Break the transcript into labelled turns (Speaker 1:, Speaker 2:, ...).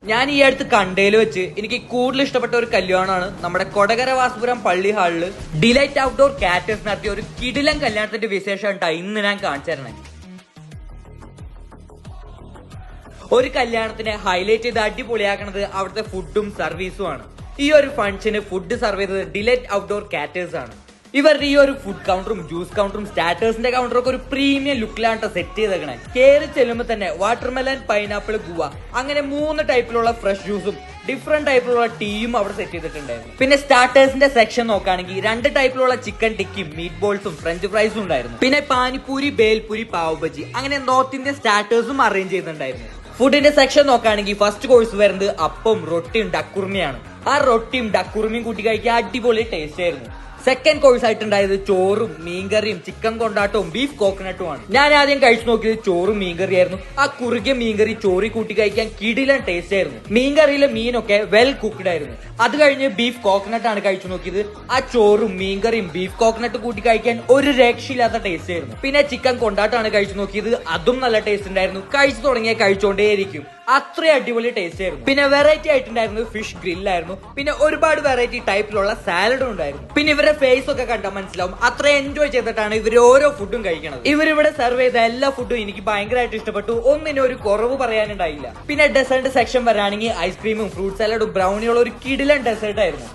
Speaker 1: ഞാൻ ഈ അടുത്ത് കണ്ടേല് വെച്ച് എനിക്ക് കൂടുതൽ ഇഷ്ടപ്പെട്ട ഒരു കല്യാണമാണ് നമ്മുടെ കൊടകര വാസുപുരം പള്ളി ഹാളില് ഡിലൈറ്റ് ഔട്ട്ഡോർ കാറ്റേഴ്സ് നടത്തിയ ഒരു കിടിലൻ കല്യാണത്തിന്റെ വിശേഷം ഉണ്ടായി ഇന്ന് ഞാൻ കാണിച്ചു തരണേ. ഒരു കല്യാണത്തിനെ ഹൈലൈറ്റ് ചെയ്ത് അടിപൊളിയാക്കണത് അവിടുത്തെ ഫുഡും സർവീസും ആണ്. ഈ ഒരു ഫംഗ്ഷന് ഫുഡ് സർവ് ചെയ്തത് ഡിലൈറ്റ് ഔട്ട്ഡോർ കാറ്റേഴ്സ് ആണ്. ഇവരുടെ ഈ ഒരു ഫുഡ് കൗണ്ടറും ജ്യൂസ് കൗണ്ടറും സ്റ്റാർട്ടേഴ്സിന്റെ കൗണ്ടറും ഒക്കെ ഒരു പ്രീമിയം ലുക്കിലാണ് സെറ്റ് ചെയ്തേക്കണേ. കയറി ചെല്ലുമ്പോൾ തന്നെ വാട്ടർമെലൻ, പൈനാപ്പിൾ, ഗുവ അങ്ങനെ 3 ടൈപ്പിലുള്ള ഫ്രഷ് ജ്യൂസും ഡിഫറെന്റ് ടൈപ്പിലുള്ള ടീയും അവിടെ സെറ്റ് ചെയ്തിട്ടുണ്ടായിരുന്നു. പിന്നെ സ്റ്റാർട്ടേഴ്സിന്റെ സെക്ഷൻ നോക്കുകയാണെങ്കിൽ 2 ടൈപ്പിലുള്ള ചിക്കൻ ടിക്കും, മീറ്റ് ബോൾസും ഫ്രഞ്ച് ഫ്രൈസും ഉണ്ടായിരുന്നു. പിന്നെ പാനിപ്പൂരി, ബേൽപൂരി, പാവ് ബജി അങ്ങനെ നോർത്ത് ഇന്ത്യൻ സ്റ്റാർട്ടേഴ്സും അറേഞ്ച് ചെയ്തിട്ടുണ്ടായിരുന്നു. ഫുഡിന്റെ സെക്ഷൻ നോക്കുകയാണെങ്കിൽ ഫസ്റ്റ് കോഴ്സ് വരുന്നത് അപ്പം, റൊട്ടിയും ഡക്കുറുമിയാണ്. ആ റൊട്ടിയും ഡക്കുറുമിയും കൂട്ടി കഴിക്കാൻ അടിപൊളി ടേസ്റ്റ് ആയിരുന്നു. സെക്കൻഡ് കോഴ്സ് ആയിട്ടുണ്ടായത് ചോറും മീൻകറിയും ചിക്കൻ കൊണ്ടാട്ടവും ബീഫ് കോക്കനട്ടും ആണ്. ഞാൻ ആദ്യം കഴിച്ചു നോക്കിയത് ചോറും മീൻകറി ആയിരുന്നു. ആ കുറുകിയ മീൻകറി ചോറി കൂട്ടി കഴിക്കാൻ കിടിലൻ ടേസ്റ്റ് ആയിരുന്നു. മീൻകറിയിലെ മീനൊക്കെ വെൽ കുക്ക്ഡ് ആയിരുന്നു. അത് കഴിഞ്ഞ് ബീഫ് കോക്കനട്ട് ആണ് കഴിച്ചു നോക്കിയത്. ആ ചോറും മീൻകറിയും ബീഫ് കോക്കനട്ട് കൂട്ടി കഴിക്കാൻ ഒരു രക്ഷയില്ലാത്ത ടേസ്റ്റ് ആയിരുന്നു. പിന്നെ ചിക്കൻ കൊണ്ടാട്ടാണ് കഴിച്ചു നോക്കിയത്. അതും നല്ല ടേസ്റ്റ് ഉണ്ടായിരുന്നു. കഴിച്ചു തുടങ്ങിയ കഴിച്ചോണ്ടേയിരിക്കും. അത്രയും അടിപൊളി ടേസ്റ്റ് ആയിരുന്നു. പിന്നെ വെറൈറ്റി ആയിട്ടുണ്ടായിരുന്നു ഫിഷ് ഗ്രില്ലായിരുന്നു. പിന്നെ ഒരുപാട് വെറൈറ്റി ടൈപ്പിലുള്ള സാലഡും ഉണ്ടായിരുന്നു. പിന്നെ ഇവരുടെ ഫേസ് ഒക്കെ കണ്ടാൽ മനസ്സിലാവും അത്ര എൻജോയ് ചെയ്തിട്ടാണ് ഇവർ ഓരോ ഫുഡും കഴിക്കുന്നത്. ഇവരിവിടെ സെർവ് ചെയ്ത എല്ലാ ഫുഡും എനിക്ക് ഭയങ്കരമായിട്ട് ഇഷ്ടപ്പെട്ടു. ഒന്നിനും ഒരു കുറവ് പറയാനുണ്ടായില്ല. പിന്നെ ഡെസേർട്ട് സെക്ഷൻ വരാണെങ്കിൽ ഐസ്ക്രീമും ഫ്രൂട്ട് സാലഡും ബ്രൗണിയുള്ള ഒരു കിടിലൻ ഡെസേർട്ട് ആയിരുന്നു.